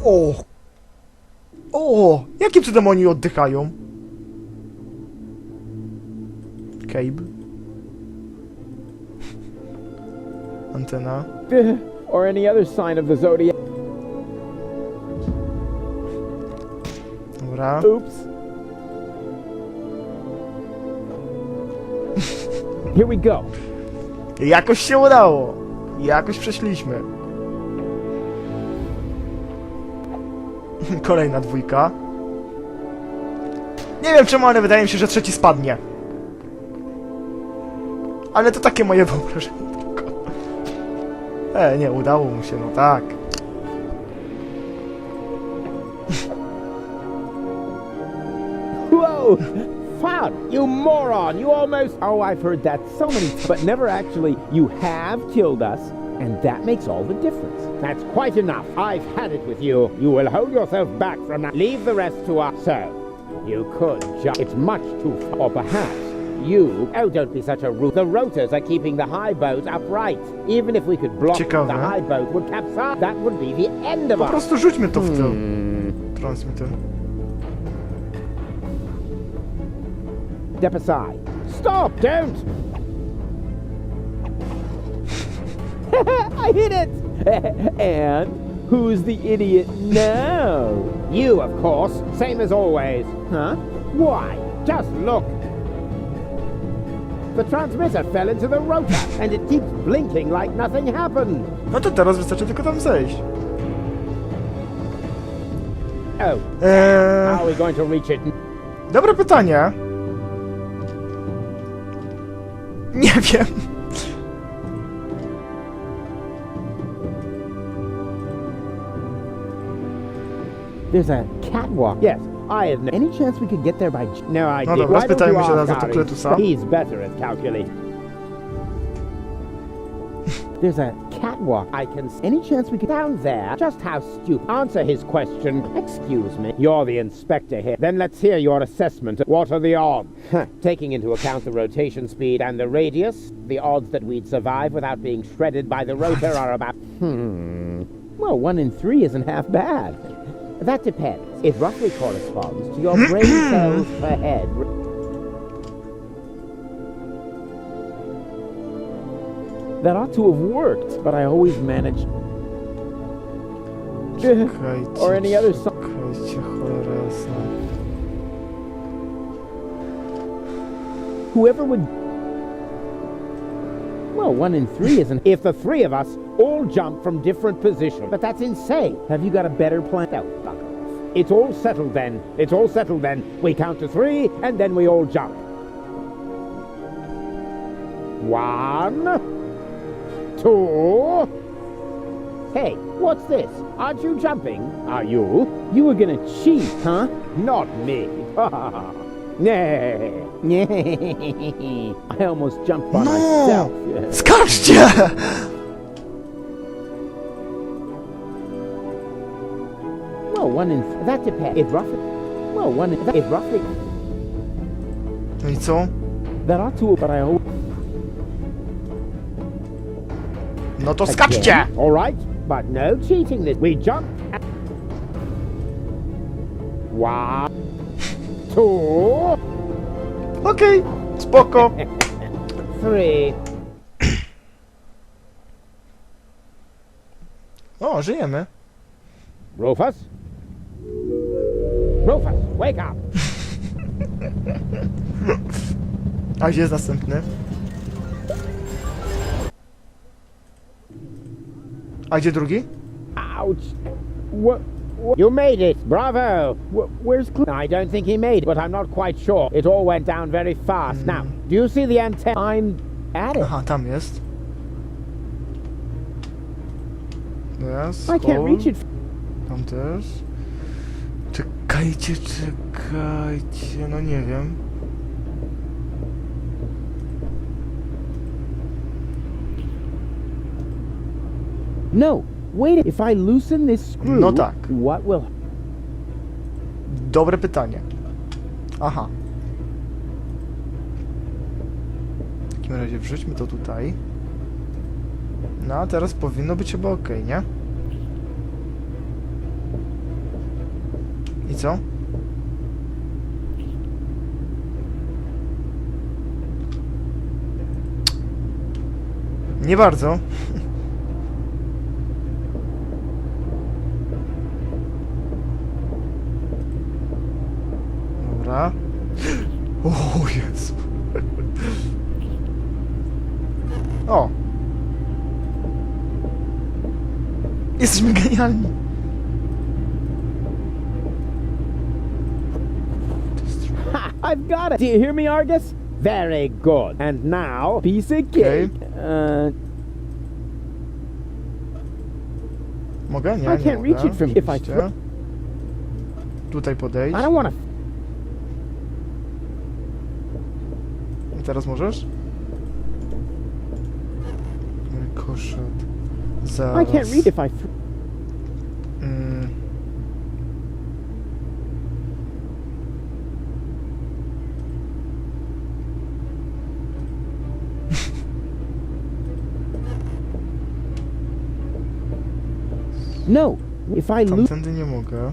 O! O! Jakim cudem oni oddychają? Cable. Antena. Or any other sign of the zodiac. Dobra. Oops. Here we go. Jakoś się udało. Jakoś przeszliśmy. Kolejna dwójka. Nie wiem czemu, ale wydaje mi się, że trzeci spadnie. Ale to takie moje wyobrażenie tylko. Nie, udało mu się, no tak. Whoa! Fuck! You moron! You almost... Oh, I've heard that so many times, but never actually. You have killed us, and that makes all the difference. That's quite enough. I've had it with you. You will hold yourself back from that. Leave the rest to us. So, you could jump. It's much too far. Or perhaps you... Oh, don't be such a rude... The rotors are keeping the high boat upright. Even if we could block Ciekawe. the high boat would capsize. That would be the end of Po us. prostu rzućmy to w tył. Transmitter. Step aside. Stop! Don't! I hit it! And who's the idiot now? You, of course. Same as always. Huh? Why? Just look. The transmitter fell into the rotor, and it keeps blinking like nothing happened. No to teraz wystarczy tylko tam zejść. Oh, how are we going to reach it? Dobre pytanie. Nie wiem. There's a catwalk. Yes, I have any chance we could get there by... No, I No did. dobra, Why don't spytajmy you się ask za to Harry? Kletusa. He's better at calculating. There's a catwalk. I can... Any chance we could... Down there. Just how stupid. Answer his question. Excuse me. You're the inspector here. Then let's hear your assessment. What are the odds? Taking into account the rotation speed and the radius, the odds that we'd survive without being shredded by the rotor are about... Well, 1 in 3 isn't half bad. That depends. It roughly corresponds to your brain cells per head. That ought to have worked, but I always manage. Czekajcie, Or any other song. czekajcie, cholera jasna. Whoever would... Well, 1 in 3 isn't... If the 3 of us all jump from different positions. But that's insane. Have you got a better plan? Oh, fuck off. It's all settled then. It's all settled then. We count to 3, and then we all jump. 1, 2... Hey, what's this? Aren't you jumping? Are you? You were gonna cheat, huh? Not me. I almost jumped by myself. Skaczcie! Well, 1 in... That depends. It roughly... Well, 1 in... It roughly... No i co? That ought to... But I always... No to skaczcie! All right, but no cheating this. We jump. 1, 2... Okej, spoko. 3... O, żyjemy. Rufus? Rufus, wake up! A gdzie jest następny? A gdzie drugi? Ouch! What? You made it! Bravo! Where's I don't think he made it, but I'm not quite sure. It all went down very fast. Now, do you see the antenna? I'm at it. Aha, tam jest. Yes, I can't reach it. Tam też. Czekajcie, czekajcie, no nie wiem. No, wait. If I loosen this screw, No tak. what will... Dobre pytanie. Aha. W takim razie wrzućmy to tutaj. No a teraz powinno być chyba ok, nie? I co? Nie bardzo. Dobra. O Jezu. O. Jesteśmy genialni. Ha! I've got it! Do you hear me, Argus? Very good. And now, piece of cake. Mogę? Nie, I nie can't mogę. reach it from if I Oczywiście. throw. Tutaj podejść. I don't want to. I teraz możesz? Koszet. Zaraz. I can't reach if I. Mm. No, if I lose. Tamtędy nie mogę.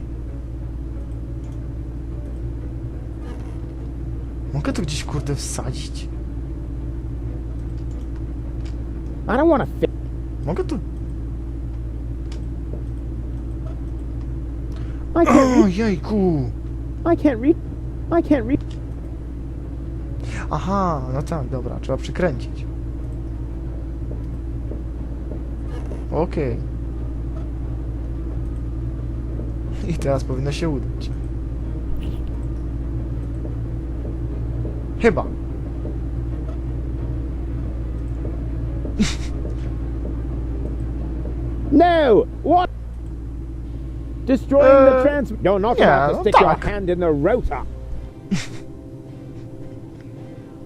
Mogę to gdzieś kurde wsadzić? I don't want to fit. Mogę tu... I can't. O, jejku! I can't reach. I can't reach. Aha, no tak, dobra, trzeba przykręcić. Okej. I teraz powinno się udać. Chyba. No! What? Destroying the trans. You're not yeah, about to stick your tak. hand in the rotor.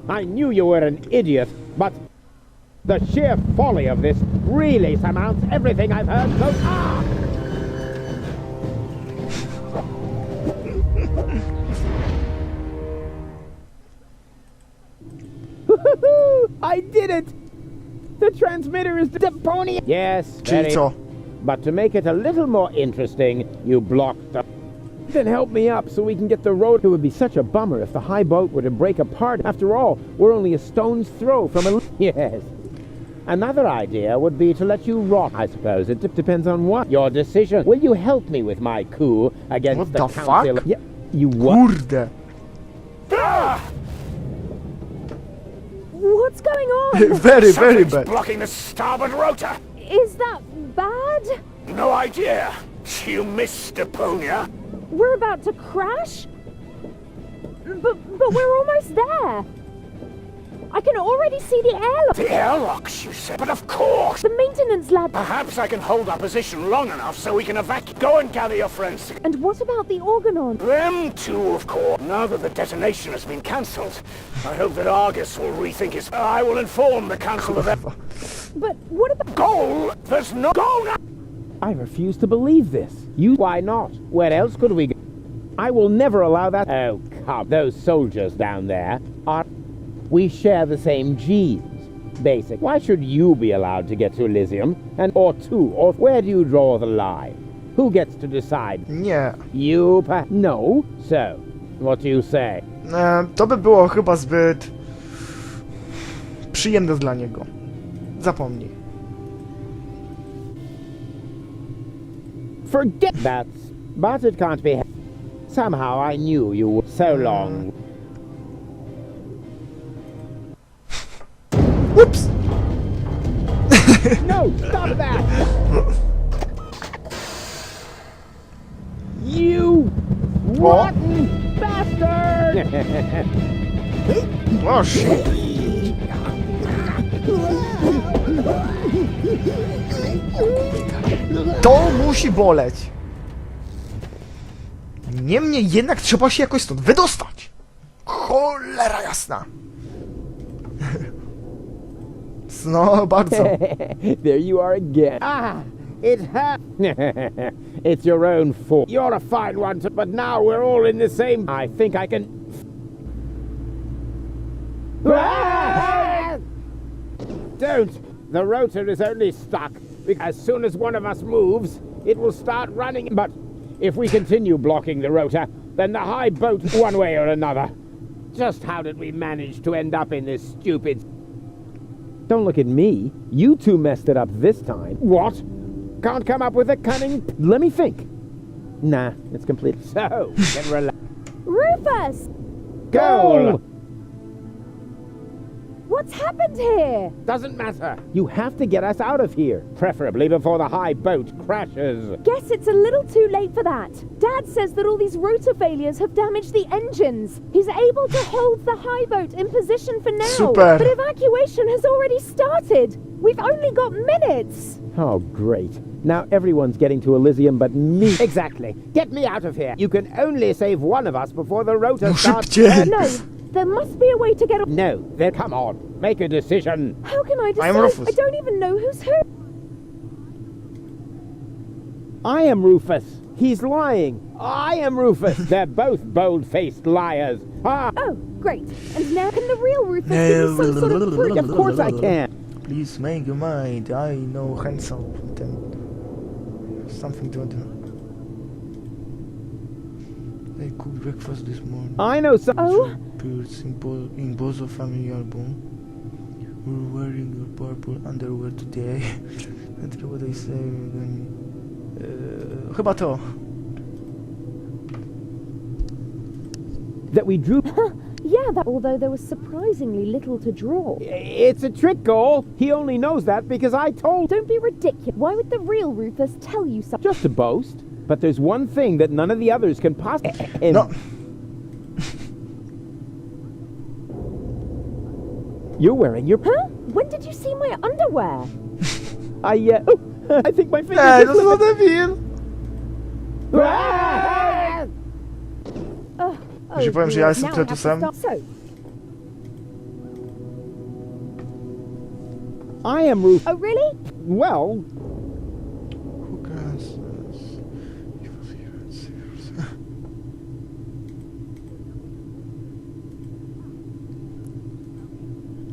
I knew you were an idiot, but the sheer folly of this really surmounts everything I've heard so far. I did it! The transmitter is Deponia. Yes, Czyli very. co? But to make it a little more interesting, you blocked the. Then help me up so we can get the road. It would be such a bummer if the high boat were to break apart. After all, we're only a stone's throw from a. Yes. Another idea would be to let you rot. I suppose it depends on what your decision. Will you help me with my coup against What the the council? fuck? Yeah, you what? Kurde. What's going on? Very, very Something's bad. blocking the starboard rotor. Is that bad? No idea. You missed Deponia. We're about to crash? But we're almost there. I can already see the airlock. The airlocks, you said. But of course. The maintenance lab. Perhaps I can hold our position long enough so we can evacuate. Go and gather your friends. And what about the organon? Them too, of course. Now that the detonation has been cancelled, I hope that Argus will rethink his... I will inform the council of their... But what about... Goal? There's no goal now! I refuse to believe this. You? Why not? Where else could we go? I will never allow that. Oh, come. Those soldiers down there are... We share the same genes. Basic. Why should you be allowed to get to Elysium? And or two? Or where do you draw the line? Who gets to decide? Nie. You? No? So, what do you say? To by było chyba zbyt... przyjemne dla niego. Zapomnij. Forget that. But it can't be. Somehow I knew you were so long. Ups! No, stop that! You rotten bastard! O, shit. To musi boleć. Niemniej jednak trzeba się jakoś stąd wydostać. Cholera jasna. No, bardzo. There you are again. Ah, it It's your own fault. You're a fine one, but now we're all in the same. I think I can. Ah! Don't. The rotor is only stuck. As soon as one of us moves, it will start running. But If we continue blocking the rota, then the high boat one way or another. Just how did we manage to end up in this stupid... Don't look at me. You two messed it up this time. What? Can't come up with a cunning... Let me think. Nah, it's complete. So, then relax. Rufus! Goal! What's happened here? Doesn't matter. You have to get us out of here. Preferably before the high boat crashes. Guess it's a little too late for that. Dad says that all these rotor failures have damaged the engines. He's able to hold the high boat in position for now. Super. But evacuation has already started. We've only got minutes. Oh, great. Now everyone's getting to Elysium but me. Exactly. Get me out of here. You can only save one of us before the rotor starts. szybciej. No, there must be a way to get... No, then come on. Make a decision. How can I decide? I'm Rufus. I don't even know who's who. I am Rufus. He's lying. I am Rufus. They're both bold-faced liars. Ah, Oh, great. And now can the real Rufus give me some sort of proof? of course I can. Please make your mind. I know handsome. Something to do. I cooked breakfast this morning. I know some... Oh, Appeared in Bozo family album. We're wearing your purple underwear today. And what I say chyba to. That we drew... yeah, that. Although there was surprisingly little to draw. It's a trick goal. He only knows that because I told... Don't be ridiculous. Why would the real Rufus tell you something? Just to boast. But there's one thing that none of the others can possibly... No. You're wearing your... Huh? When did you see my underwear? I think my fingers Ej, are to co slipping. debil! Ah! Oh, Że powiem, że ja dear. jestem Now I have to Tytusem. start- So, I am Rufus. oh really? Well, Who cares?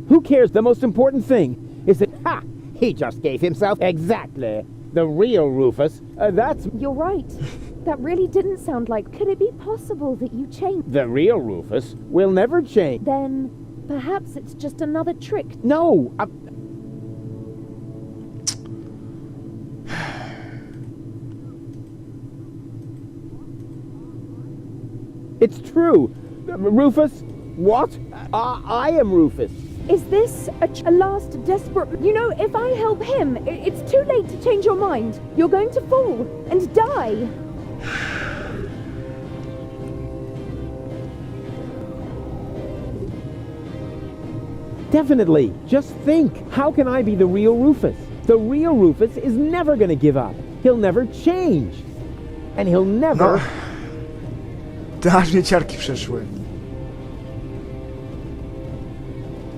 who cares? The most important thing is that... Ha! He just gave himself... Exactly. The real Rufus. That's... You're right. That really didn't sound like... Could it be possible that you changed? The real Rufus will never change. Then, perhaps it's just another trick. No! It's true. Rufus? What? I am Rufus. Is this a last desperate... You know, if I help him, it's too late to change your mind. You're going to fall and die. Definitely. Just think. How can I be the real Rufus? The real Rufus is never going to give up. He'll never change. And he'll never... No. Te aż mnie ciarki przeszły.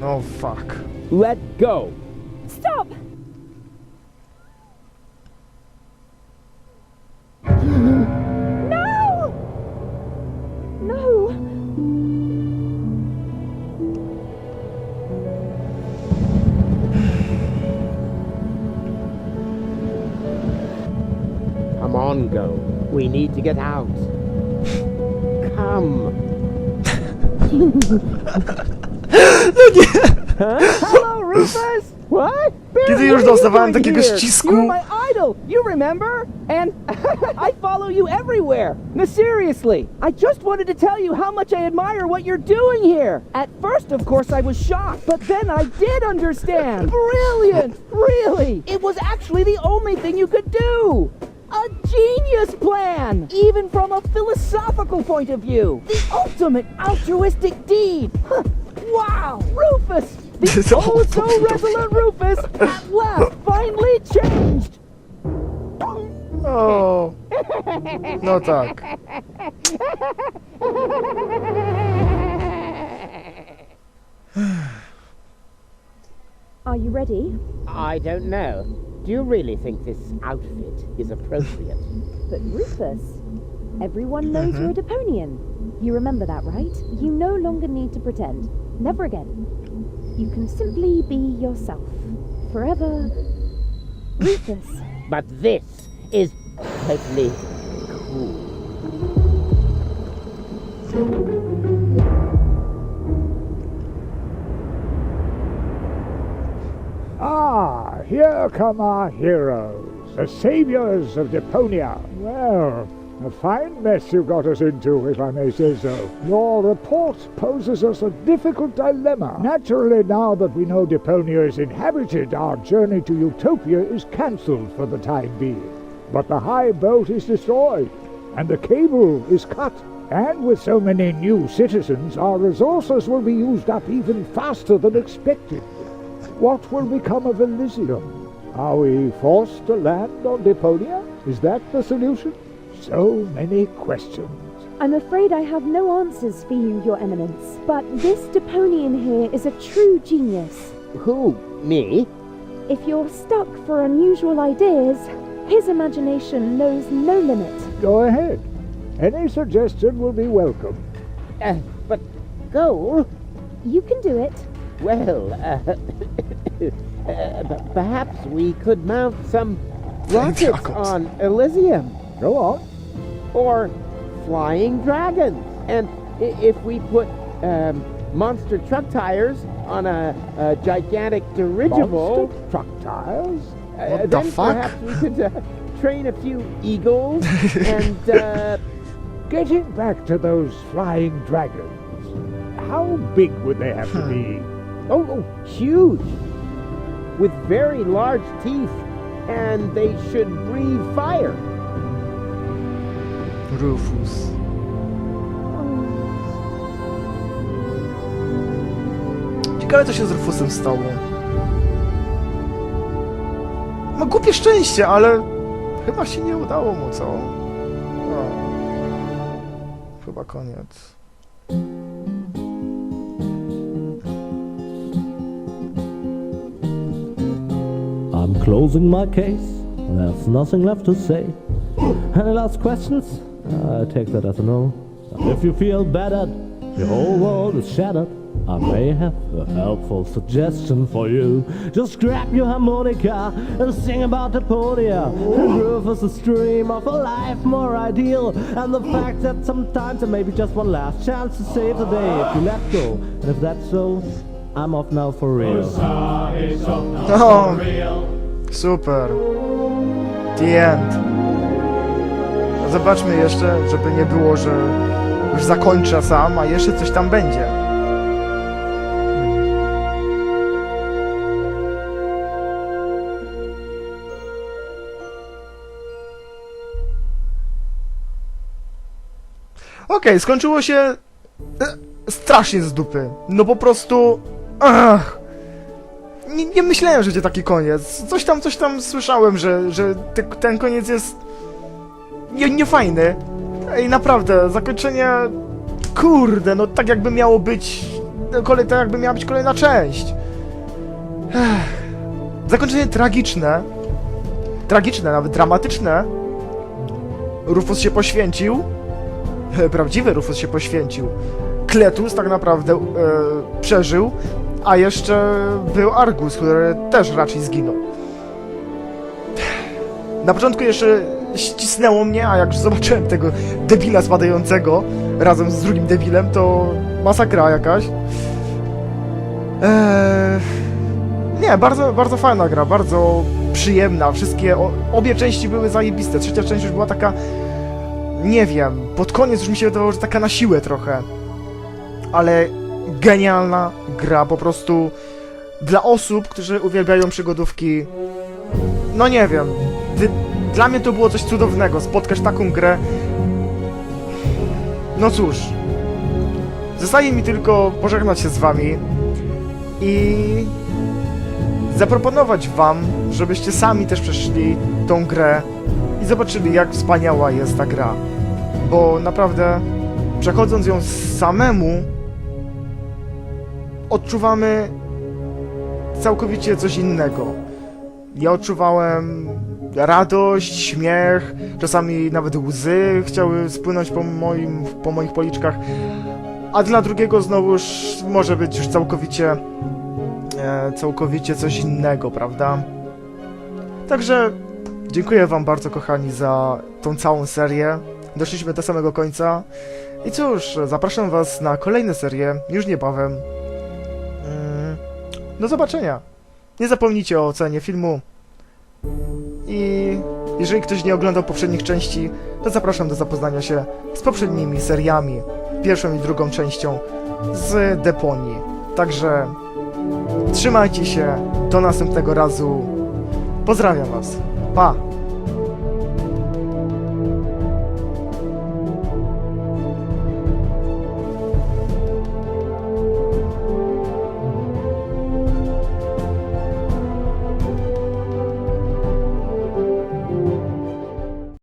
Oh fuck. Let go. Stop! No! No! Come on, go. We need to get out. Come. Hello, Rufus! What? Kiedy już dostawałem takiego You're ścisku. my idol, you remember? And I follow you everywhere. No, seriously, I just wanted to tell you how much I admire what you're doing here. At first, of course, I was shocked, but then I did understand. Brilliant, really. It was actually the only thing you could do. A genius plan, even from a philosophical point of view. The ultimate altruistic deed. Huh. Wow, Rufus! The oh-so-resolute Rufus at last finally changed! O. No tak. Are you ready? I don't know. Do you really think this outfit is appropriate? But Rufus, everyone knows you're a Deponian. You remember that, right? You no longer need to pretend. Never again. You can simply be yourself. Forever. Rufus. But this is totally Ah, here come our heroes, the saviors of Deponia. Well, a fine mess you got us into, if I may say so. Your report poses us a difficult dilemma. Naturally, now that we know Deponia is inhabited, our journey to Utopia is cancelled for the time being. But the high boat is destroyed, and the cable is cut. And with so many new citizens, our resources will be used up even faster than expected. What will become of Elysium? Are we forced to land on Deponia? Is that the solution? So many questions. I'm afraid I have no answers for you, Your Eminence. But this Deponian here is a true genius. Who? Me? If you're stuck for unusual ideas, his imagination knows no limit. Go ahead. Any suggestion will be welcome. But go? You can do it. Well, perhaps we could mount some rockets on Elysium. Go on. Or flying dragons. And if we put monster truck tires on a gigantic dirigible... Monster truck tires? What the then fuck? perhaps we could train a few eagles and... Getting back to those flying dragons, how big would they have to be? Oh, huge! With very large teeth, and they should breathe fire. Rufus. Ciekawe, co się z Rufusem stało. Ma głupie szczęście, ale chyba się nie udało mu, co? O. Chyba koniec. I'm closing my case. There's nothing left to say. Any last questions? I take that as a no. If you feel battered, your whole world is shattered, I may have a helpful suggestion for you. Just grab your harmonica and sing about Deponia. And Rufus is a dream of a life more ideal, and the fact that sometimes there may be just one last chance to save the day if you let go. And if that's so, I'm off now for real. No. Super. The end. No zobaczmy jeszcze, żeby nie było, że już zakończę sam, a jeszcze coś tam będzie. Okej, skończyło się strasznie z dupy. No po prostu... Nie myślałem, że będzie taki koniec. Coś tam słyszałem, że ten koniec jest... niefajny. Ej, naprawdę, zakończenie... Kurde, no tak jakby miało być... Tak jakby miała być kolejna część. Zakończenie tragiczne. Tragiczne, nawet dramatyczne. Rufus się poświęcił. Prawdziwy Rufus się poświęcił. Kletus tak naprawdę przeżył, a jeszcze był Argus, który też raczej zginął. Na początku jeszcze ścisnęło mnie, a jak już zobaczyłem tego debila spadającego razem z drugim debilem, to masakra jakaś. Nie, bardzo fajna gra, bardzo przyjemna. Obie części były zajebiste. Trzecia część już była taka... Nie wiem, pod koniec już mi się wydawało, że taka na siłę trochę. Ale genialna gra, po prostu dla osób, którzy uwielbiają przygodówki. No nie wiem, dla mnie to było coś cudownego, spotkać taką grę. No cóż, zostaje mi tylko pożegnać się z wami i zaproponować wam, żebyście sami też przeszli tą grę i zobaczyli, jak wspaniała jest ta gra. Bo naprawdę, przechodząc ją samemu, odczuwamy całkowicie coś innego. Ja odczuwałem radość, śmiech, czasami nawet łzy chciały spłynąć po moich policzkach, a dla drugiego znowuż może być już całkowicie coś innego, prawda? Także dziękuję wam bardzo, kochani, za tą całą serię. doszliśmy do samego końca. I cóż, zapraszam was na kolejne serie, już niebawem. Do zobaczenia. Nie zapomnijcie o ocenie filmu. I jeżeli ktoś nie oglądał poprzednich części, to zapraszam do zapoznania się z poprzednimi seriami, pierwszą i drugą częścią z Deponii. Także trzymajcie się, do następnego razu. Pozdrawiam was. Pa!